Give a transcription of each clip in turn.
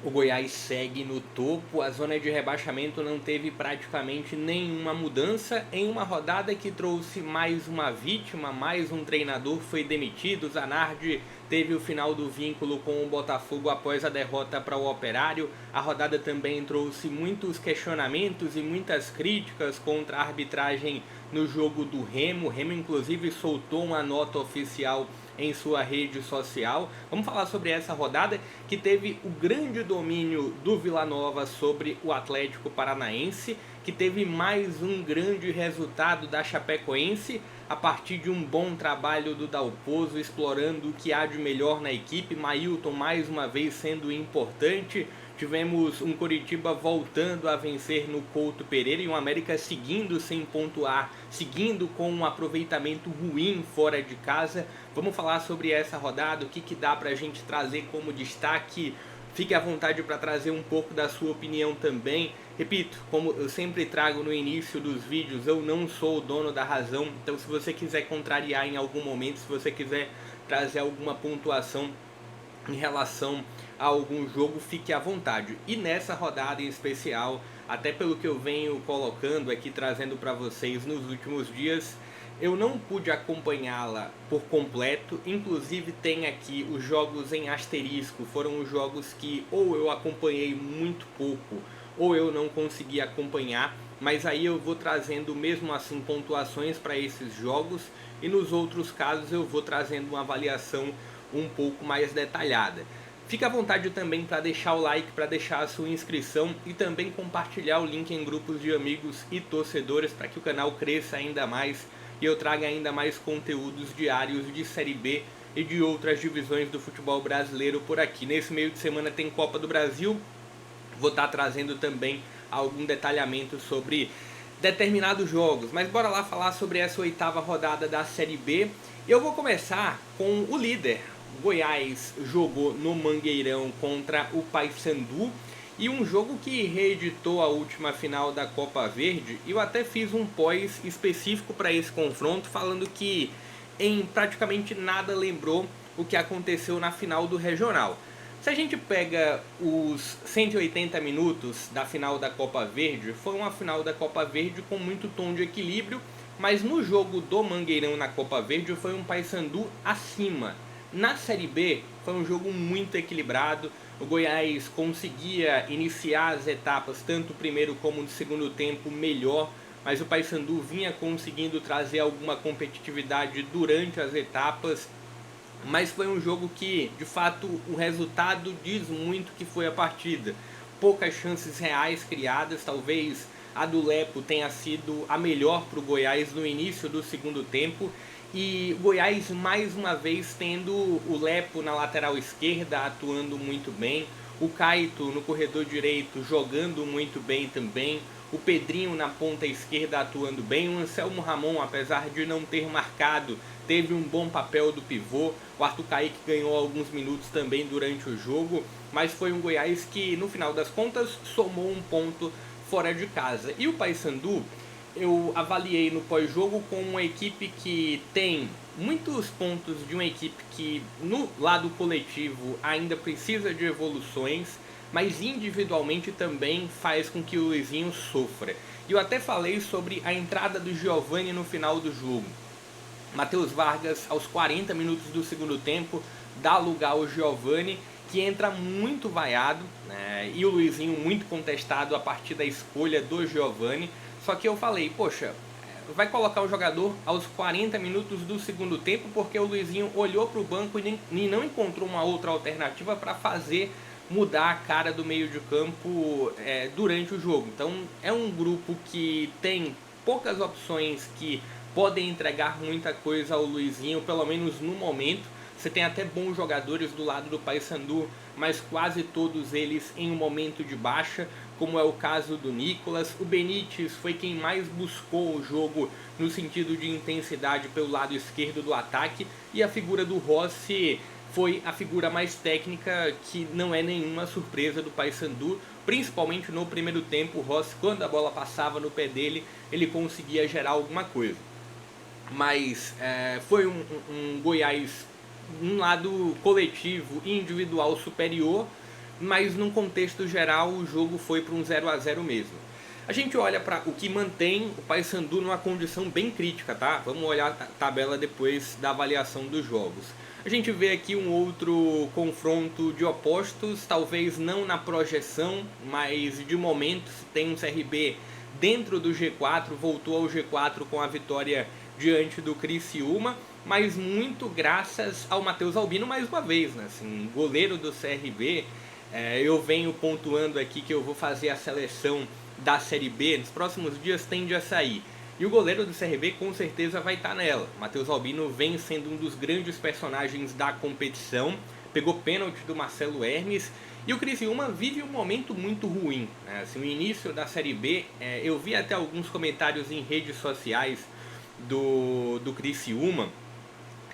O Goiás segue no topo, a zona de rebaixamento não teve praticamente nenhuma mudança em uma rodada que trouxe mais uma vítima, mais um treinador foi demitido. Zanardi teve o final do vínculo com o Botafogo após a derrota para o Operário. A rodada também trouxe muitos questionamentos e muitas críticas contra a arbitragem no jogo do Remo. O Remo inclusive soltou uma nota oficial em sua rede social. Vamos falar sobre essa rodada que teve o grande domínio do Vila Nova sobre o Atlético Paranaense, que teve mais um grande resultado da Chapecoense a partir de um bom trabalho do Dalpozo, explorando o que há de melhor na equipe. Mailton mais uma vez sendo importante. Tivemos um Coritiba voltando a vencer no Couto Pereira e um América seguindo sem pontuar, seguindo com um aproveitamento ruim fora de casa. Vamos falar sobre essa rodada, o que dá pra gente trazer como destaque. Fique à vontade para trazer um pouco da sua opinião também. Repito, como eu sempre trago no início dos vídeos, eu não sou o dono da razão. Então se você quiser contrariar em algum momento, se você quiser trazer alguma pontuação em relação a algum jogo, fique à vontade. E nessa rodada em especial, até pelo que eu venho colocando aqui, trazendo para vocês nos últimos dias, eu não pude acompanhá-la por completo. Inclusive tem aqui os jogos em asterisco, foram os jogos que ou eu acompanhei muito pouco ou eu não consegui acompanhar, mas aí eu vou trazendo mesmo assim pontuações para esses jogos e nos outros casos eu vou trazendo uma avaliação um pouco mais detalhada. Fica à vontade também para deixar o like, para deixar a sua inscrição e também compartilhar o link em grupos de amigos e torcedores para que o canal cresça ainda mais e eu traga ainda mais conteúdos diários de Série B e de outras divisões do futebol brasileiro por aqui. Nesse meio de semana tem Copa do Brasil, vou estar trazendo também algum detalhamento sobre determinados jogos. Mas bora lá falar sobre essa oitava rodada da Série B. Eu vou começar com o líder. O Goiás jogou no Mangueirão contra o Paysandu e um jogo que reeditou a última final da Copa Verde. Eu até fiz um pós específico para esse confronto, falando que em praticamente nada lembrou o que aconteceu na final do Regional. Se a gente pega os 180 minutos da final da Copa Verde, foi uma final da Copa Verde com muito tom de equilíbrio, mas no jogo do Mangueirão na Copa Verde foi um Paysandu acima. Na Série B foi um jogo muito equilibrado, o Goiás conseguia iniciar as etapas, tanto o primeiro como o segundo tempo, melhor, mas o Paysandu vinha conseguindo trazer alguma competitividade durante as etapas. Mas foi um jogo que, de fato, o resultado diz muito que foi a partida. Poucas chances reais criadas, talvez a do Lepo tenha sido a melhor para o Goiás no início do segundo tempo. E o Goiás mais uma vez tendo o Lepo na lateral esquerda atuando muito bem, o Caito no corredor direito jogando muito bem também, o Pedrinho na ponta esquerda atuando bem, o Anselmo Ramon, apesar de não ter marcado, teve um bom papel do pivô, o Arthur Kaique ganhou alguns minutos também durante o jogo, mas foi um Goiás que no final das contas somou um ponto fora de casa. E o Paysandu eu avaliei no pós-jogo como uma equipe que tem muitos pontos de uma equipe que no lado coletivo ainda precisa de evoluções, mas individualmente também faz com que o Luizinho sofra. E eu até falei sobre a entrada do Giovani no final do jogo. Matheus Vargas, aos 40 minutos do segundo tempo, dá lugar ao Giovani, que entra muito vaiado, né? E o Luizinho muito contestado a partir da escolha do Giovani. Só que eu falei, poxa, vai colocar o jogador aos 40 minutos do segundo tempo porque o Luizinho olhou para o banco e não encontrou uma outra alternativa para fazer mudar a cara do meio de campo durante o jogo. Então é um grupo que tem poucas opções que podem entregar muita coisa ao Luizinho, pelo menos no momento. Você tem até bons jogadores do lado do Paysandu, mas quase todos eles em um momento de baixa, como é o caso do Nicolas. O Benítez foi quem mais buscou o jogo no sentido de intensidade pelo lado esquerdo do ataque, e a figura do Rossi foi a figura mais técnica, que não é nenhuma surpresa do Paysandu, principalmente no primeiro tempo. O Rossi, quando a bola passava no pé dele, ele conseguia gerar alguma coisa. Mas foi um Goiás um lado coletivo e individual superior, mas num contexto geral o jogo foi para um 0 a 0 mesmo. A gente olha para o que mantém o Paysandu numa condição bem crítica, tá? Vamos olhar a tabela depois da avaliação dos jogos. A gente vê aqui um outro confronto de opostos, talvez não na projeção, mas de momento tem um CRB dentro do G4, voltou ao G4 com a vitória diante do Criciúma, mas muito graças ao Matheus Albino mais uma vez, né? Assim, goleiro do CRB. Eu venho pontuando aqui que eu vou fazer a seleção da Série B, nos próximos dias tende a sair. E o goleiro do CRB com certeza vai estar nela. Matheus Albino vem sendo um dos grandes personagens da competição, pegou pênalti do Marcelo Hermes, e o Criciúma vive um momento muito ruim, né? Assim, o início da Série B, eu vi até alguns comentários em redes sociais do Criciúma.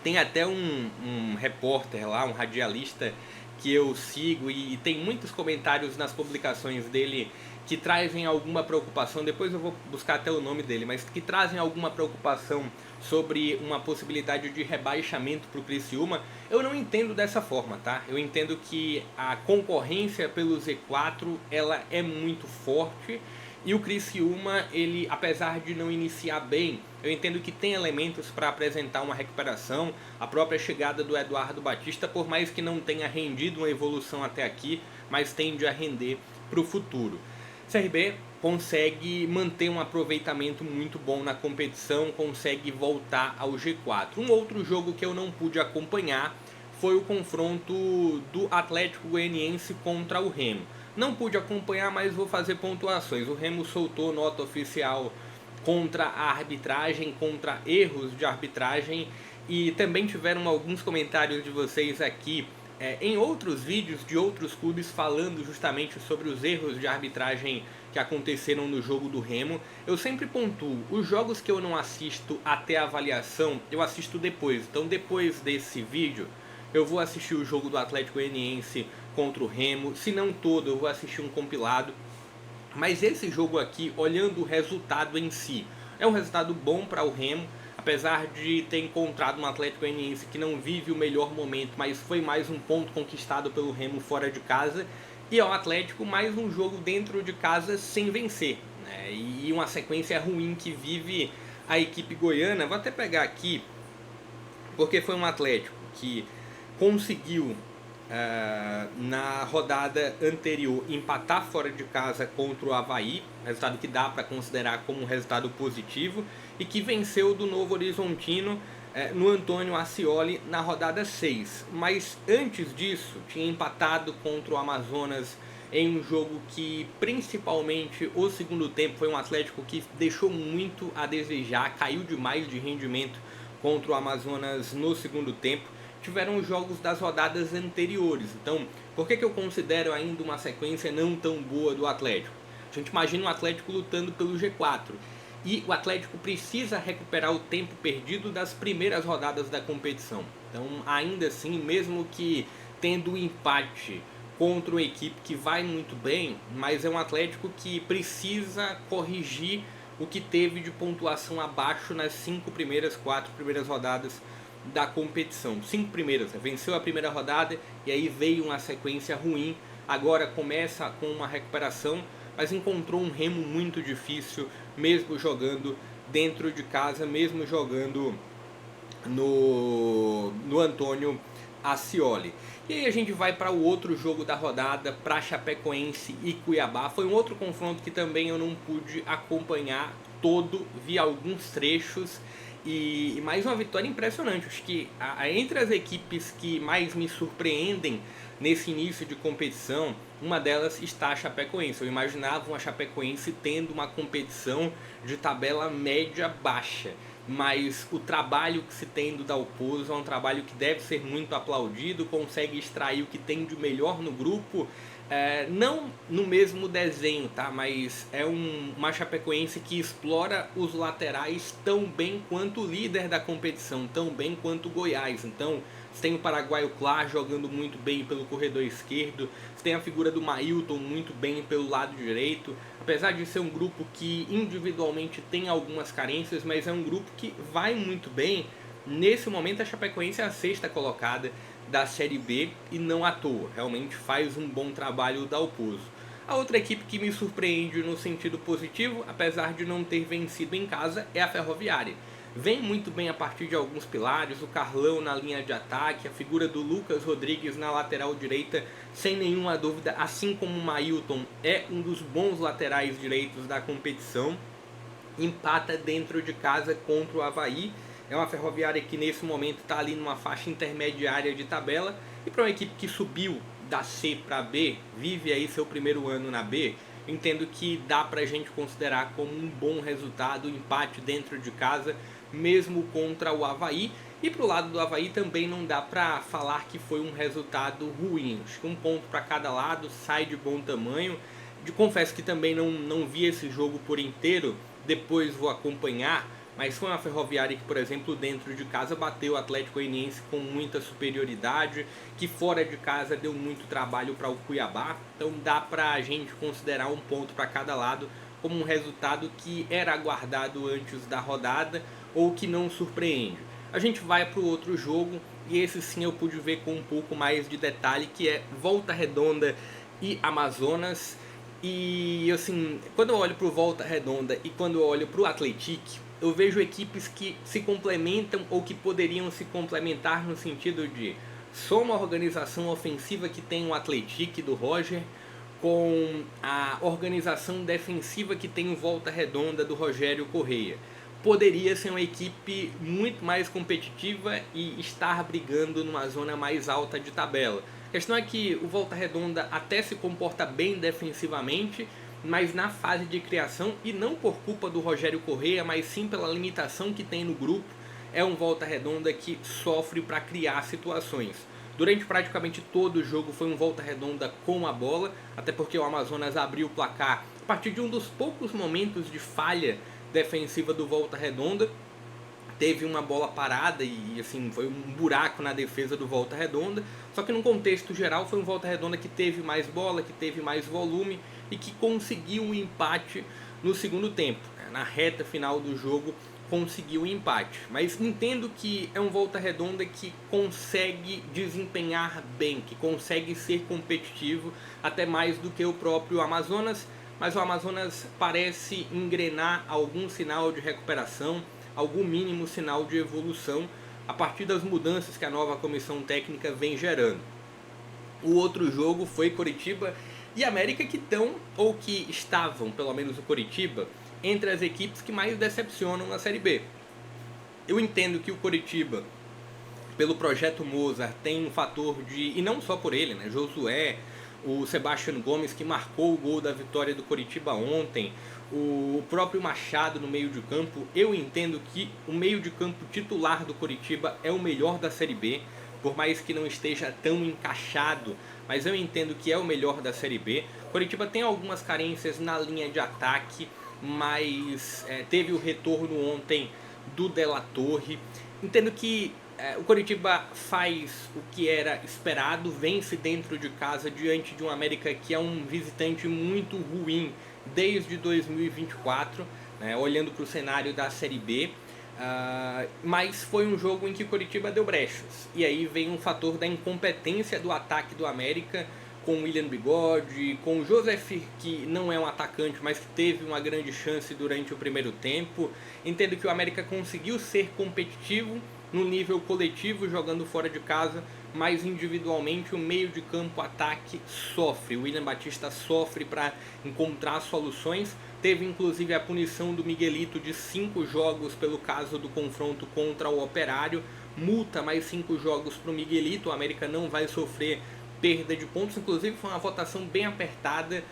Tem até um repórter lá, um radialista que eu sigo, e tem muitos comentários nas publicações dele que trazem alguma preocupação, depois eu vou buscar até o nome dele, mas que trazem alguma preocupação sobre uma possibilidade de rebaixamento para o Criciúma. Eu não entendo dessa forma, tá? Eu entendo que a concorrência pelo Z4 ela é muito forte, e o Criciúma, ele, apesar de não iniciar bem, eu entendo que tem elementos para apresentar uma recuperação. A própria chegada do Eduardo Batista, por mais que não tenha rendido uma evolução até aqui, mas tende a render para o futuro. CRB consegue manter um aproveitamento muito bom na competição, consegue voltar ao G4. Um outro jogo que eu não pude acompanhar foi o confronto do Atlético Goianiense contra o Remo. Não pude acompanhar, mas vou fazer pontuações. O Remo soltou nota oficial contra a arbitragem, contra erros de arbitragem, e também tiveram alguns comentários de vocês aqui em outros vídeos de outros clubes falando justamente sobre os erros de arbitragem que aconteceram no jogo do Remo. Eu sempre pontuo, os jogos que eu não assisto até a avaliação, eu assisto depois. Então depois desse vídeo, eu vou assistir o jogo do Atlético Goianiense contra o Remo. Se não todo, eu vou assistir um compilado. Mas esse jogo aqui, olhando o resultado em si, é um resultado bom para o Remo, apesar de ter encontrado um Atlético Goianiense que não vive o melhor momento, mas foi mais um ponto conquistado pelo Remo fora de casa, e ao Atlético mais um jogo dentro de casa sem vencer, né? E uma sequência ruim que vive a equipe goiana. Vou até pegar aqui, porque foi um Atlético que conseguiu na rodada anterior empatar fora de casa contra o Avaí, resultado que dá para considerar como um resultado positivo, e que venceu do Novo Horizontino no Antônio Ascioli na rodada 6. Mas antes disso tinha empatado contra o Amazonas em um jogo que principalmente o segundo tempo foi um Atlético que deixou muito a desejar, caiu demais de rendimento contra o Amazonas no segundo tempo. Tiveram os jogos das rodadas anteriores. Então, por que eu considero ainda uma sequência não tão boa do Atlético? A gente imagina o Atlético lutando pelo G4. E o Atlético precisa recuperar o tempo perdido das primeiras rodadas da competição. Então, ainda assim, mesmo que tendo um empate contra uma equipe que vai muito bem, mas é um Atlético que precisa corrigir o que teve de pontuação abaixo nas 4 primeiras rodadas da competição. 5 primeiras, venceu a primeira rodada e aí veio uma sequência ruim. Agora começa com uma recuperação, mas encontrou um Remo muito difícil, mesmo jogando dentro de casa, mesmo jogando no Antônio Ascioli. E aí a gente vai para o outro jogo da rodada, para Chapecoense e Cuiabá. Foi um outro confronto que também eu não pude acompanhar todo, vi alguns trechos. E mais uma vitória impressionante. Acho que entre as equipes que mais me surpreendem nesse início de competição, uma delas está a Chapecoense. Eu imaginava uma Chapecoense tendo uma competição de tabela média-baixa, mas o trabalho que se tem do Dalpozo é um trabalho que deve ser muito aplaudido, consegue extrair o que tem de melhor no grupo. Não no mesmo desenho, tá? Mas é uma Chapecoense que explora os laterais tão bem quanto o líder da competição, tão bem quanto o Goiás. Então, você tem o paraguaio Clar jogando muito bem pelo corredor esquerdo, você tem a figura do Mailton muito bem pelo lado direito. Apesar de ser um grupo que individualmente tem algumas carências, mas é um grupo que vai muito bem. Nesse momento a Chapecoense é a 6ª colocada da Série B e não à toa, realmente faz um bom trabalho o Dalpozo. A outra equipe que me surpreende no sentido positivo, apesar de não ter vencido em casa, é a Ferroviária. Vem muito bem a partir de alguns pilares, o Carlão na linha de ataque, a figura do Lucas Rodrigues na lateral direita, sem nenhuma dúvida, assim como o Mailton, é um dos bons laterais direitos da competição. Empata dentro de casa contra o Avaí. É uma Ferroviária que nesse momento está ali numa faixa intermediária de tabela. E para uma equipe que subiu da C para B, vive aí seu primeiro ano na B, entendo que dá para a gente considerar como um bom resultado o empate dentro de casa, mesmo contra o Avaí. E para o lado do Avaí também não dá para falar que foi um resultado ruim. Acho que um ponto para cada lado, sai de bom tamanho. Confesso que também não vi esse jogo por inteiro, depois vou acompanhar, mas foi uma Ferroviária que, por exemplo, dentro de casa bateu o Atlético Goianiense com muita superioridade, que fora de casa deu muito trabalho para o Cuiabá, então dá para a gente considerar um ponto para cada lado como um resultado que era aguardado antes da rodada ou que não surpreende. A gente vai para o outro jogo, e esse sim eu pude ver com um pouco mais de detalhe, que é Volta Redonda e Amazonas. E assim, quando eu olho para o Volta Redonda e quando eu olho para o Atlético, eu vejo equipes que se complementam ou que poderiam se complementar no sentido de só uma organização ofensiva que tem o Atlético do Roger com a organização defensiva que tem o Volta Redonda do Rogério Correia. Poderia ser uma equipe muito mais competitiva e estar brigando numa zona mais alta de tabela. A questão é que o Volta Redonda até se comporta bem defensivamente, mas na fase de criação, e não por culpa do Rogério Correia, mas sim pela limitação que tem no grupo, é um Volta Redonda que sofre para criar situações. Durante praticamente todo o jogo foi um Volta Redonda com a bola, até porque o Amazonas abriu o placar a partir de um dos poucos momentos de falha defensiva do Volta Redonda. Teve uma bola parada e assim foi um buraco na defesa do Volta Redonda, só que no contexto geral foi um Volta Redonda que teve mais bola, que teve mais volume e que conseguiu um empate no segundo tempo. Na reta final do jogo conseguiu um empate, mas entendo que é um Volta Redonda que consegue desempenhar bem, que consegue ser competitivo até mais do que o próprio Amazonas, mas o Amazonas parece engrenar algum sinal de recuperação, algum mínimo sinal de evolução a partir das mudanças que a nova comissão técnica vem gerando. O outro jogo foi Coritiba e América, que estão, ou que estavam, pelo menos o Coritiba, entre as equipes que mais decepcionam na Série B. Eu entendo que o Coritiba, pelo projeto Mozart, tem um fator de, e não só por ele, né, Josué, o Sebastião Gomes, que marcou o gol da vitória do Coritiba ontem, o próprio Machado no meio de campo. Eu entendo que o meio de campo titular do Coritiba é o melhor da Série B, por mais que não esteja tão encaixado, mas eu entendo que é o melhor da Série B. O Coritiba tem algumas carências na linha de ataque, mas teve o retorno ontem do De La Torre. Entendo que o Coritiba faz o que era esperado, vence dentro de casa diante de um América que é um visitante muito ruim desde 2024, né, olhando para o cenário da Série B. Mas foi um jogo em que o Coritiba deu brechas. E aí vem um fator da incompetência do ataque do América, com o William Bigode, com o Joseph, que não é um atacante, mas que teve uma grande chance durante o primeiro tempo. Entendo que o América conseguiu ser competitivo no nível coletivo, jogando fora de casa, mas individualmente o meio de campo, ataque, sofre. O William Batista sofre para encontrar soluções. Teve inclusive a punição do Miguelito de 5 jogos pelo caso do confronto contra o Operário. Multa mais 5 jogos para o Miguelito. O América não vai sofrer perda de pontos. Inclusive foi uma votação bem apertada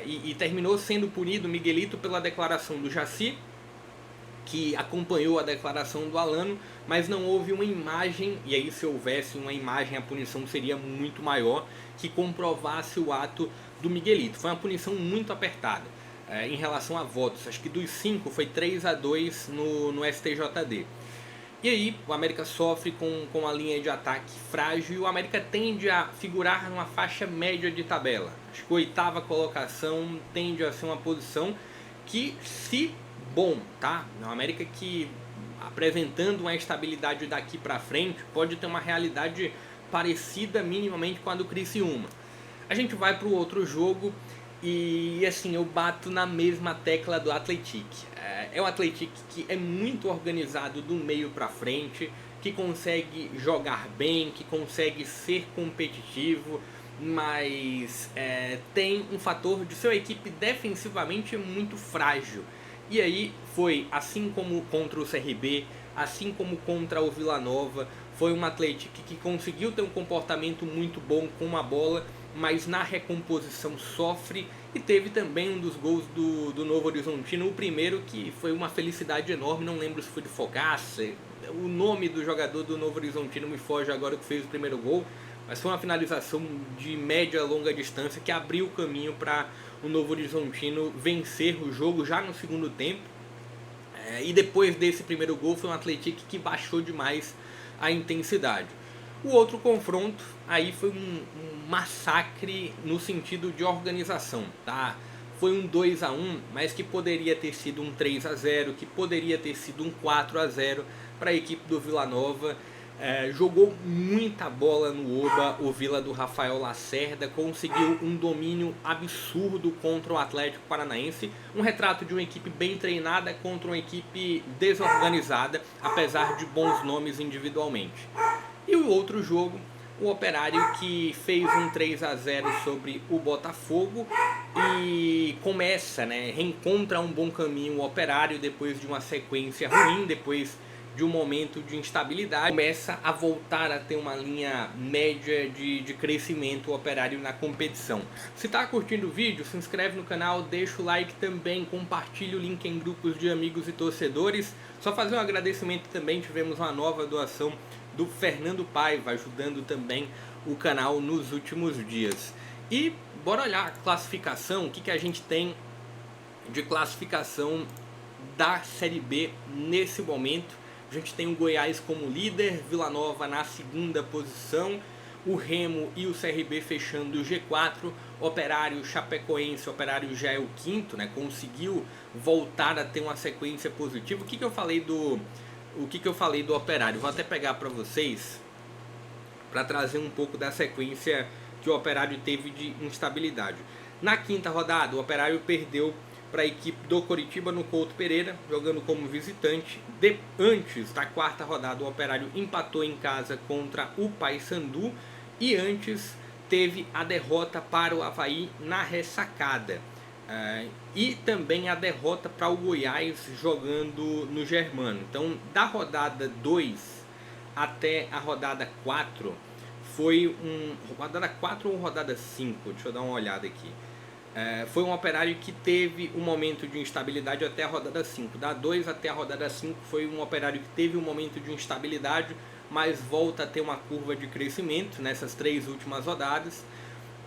e terminou sendo punido o Miguelito pela declaração do Jaci, que acompanhou a declaração do Alano, mas não houve uma imagem, e aí se houvesse uma imagem a punição seria muito maior, que comprovasse o ato do Miguelito. Foi uma punição muito apertada em relação a votos. Acho que dos 5 foi 3-2 no STJD. E aí o América sofre com a linha de ataque frágil e o América tende a figurar numa faixa média de tabela. Acho que a 8ª colocação tende a ser uma posição que, se bom, tá? O América que apresentando uma estabilidade daqui para frente, pode ter uma realidade parecida minimamente com a do Criciúma. A gente vai para o outro jogo e assim, eu bato na mesma tecla do Atlético. É um Atlético que é muito organizado do meio para frente, que consegue jogar bem, que consegue ser competitivo, mas tem um fator de ser uma equipe defensivamente muito frágil. E aí foi, assim como contra o CRB, assim como contra o Vila Nova, foi um Atlético que conseguiu ter um comportamento muito bom com a bola, mas na recomposição sofre. E teve também um dos gols do Novo Horizontino, o primeiro, que foi uma felicidade enorme, não lembro se foi de Fogaça, o nome do jogador do Novo Horizontino me foge agora, que fez o primeiro gol, mas foi uma finalização de média a longa distância que abriu o caminho para o Novo Horizontino vencer o jogo já no segundo tempo. E depois desse primeiro gol foi um Atlético que baixou demais a intensidade. O outro confronto aí foi um massacre no sentido de organização, tá? Foi um 2-1, mas que poderia ter sido um 3-0, que poderia ter sido um 4-0 para a equipe do Vila Nova. Jogou muita bola no Oba, o Vila do Rafael Lacerda, conseguiu um domínio absurdo contra o Atlético Paranaense, um retrato de uma equipe bem treinada contra uma equipe desorganizada, apesar de bons nomes individualmente. E o outro jogo, o Operário, que fez um 3-0 sobre o Botafogo e começa, reencontra um bom caminho o Operário depois de uma sequência ruim, depois de um momento de instabilidade, começa a voltar a ter uma linha média de crescimento o Operário na competição. Se está curtindo o vídeo, se inscreve no canal, deixa o like também, compartilha o link em grupos de amigos e torcedores. Só fazer um agradecimento também, tivemos uma nova doação do Fernando Paiva, ajudando também o canal nos últimos dias. E bora olhar a classificação, o que a gente tem de classificação da Série B nesse momento. A gente tem o Goiás como líder, Vila Nova na segunda posição, o Remo e o CRB fechando o G4, Operário, Chapecoense, Operário já é o quinto, conseguiu voltar a ter uma sequência positiva. O que eu falei do Operário? Vou até pegar para vocês, para trazer um pouco da sequência que o Operário teve de instabilidade. Na quinta rodada, o Operário perdeu para a equipe do Coritiba no Couto Pereira, jogando como visitante. Antes da quarta rodada, o Operário empatou em casa contra o Paysandu. E antes teve a derrota para o Avaí na ressacada. E também a derrota para o Goiás jogando no Germano. Então, da rodada 2 até a rodada 4, foi rodada 4 ou rodada 5? Deixa eu dar uma olhada aqui. Foi um Operário que teve um momento de instabilidade até a rodada 5. Da 2 até a rodada 5 foi um Operário que teve um momento de instabilidade, mas volta a ter uma curva de crescimento nessas 3 últimas rodadas.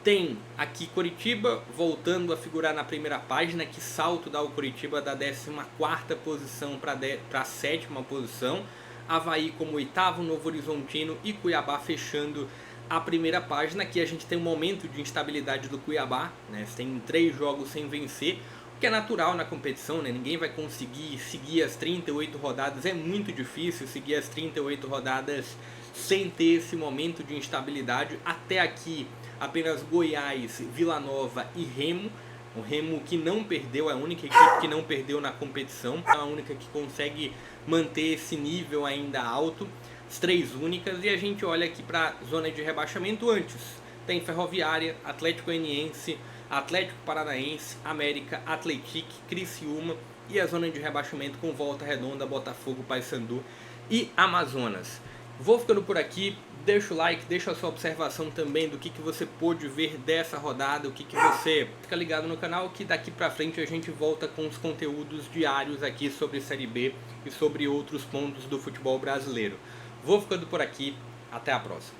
Tem aqui Coritiba voltando a figurar na primeira página. Que salto dá o Coritiba da 14ª posição para a 7ª posição. Avaí como 8º, Novo Horizontino e Cuiabá fechando a primeira página. Aqui a gente tem um momento de instabilidade do Cuiabá, tem 3 jogos sem vencer, o que é natural na competição, ninguém vai conseguir seguir as 38 rodadas, é muito difícil seguir as 38 rodadas sem ter esse momento de instabilidade. Até aqui apenas Goiás, Vila Nova e Remo. O Remo que não perdeu, é a única equipe que não perdeu na competição, é a única que consegue manter esse nível ainda alto. As 3 únicas. E a gente olha aqui para a zona de rebaixamento. Antes tem Ferroviária, Atlético Goianiense, Atlético Paranaense, América, Atlético, Criciúma. E a zona de rebaixamento com Volta Redonda, Botafogo, Paysandu e Amazonas. Vou ficando por aqui. Deixa o like, deixa a sua observação também do que você pôde ver dessa rodada, o que você... Fica ligado no canal que daqui pra frente a gente volta com os conteúdos diários aqui sobre Série B e sobre outros pontos do futebol brasileiro. Vou ficando por aqui, até a próxima.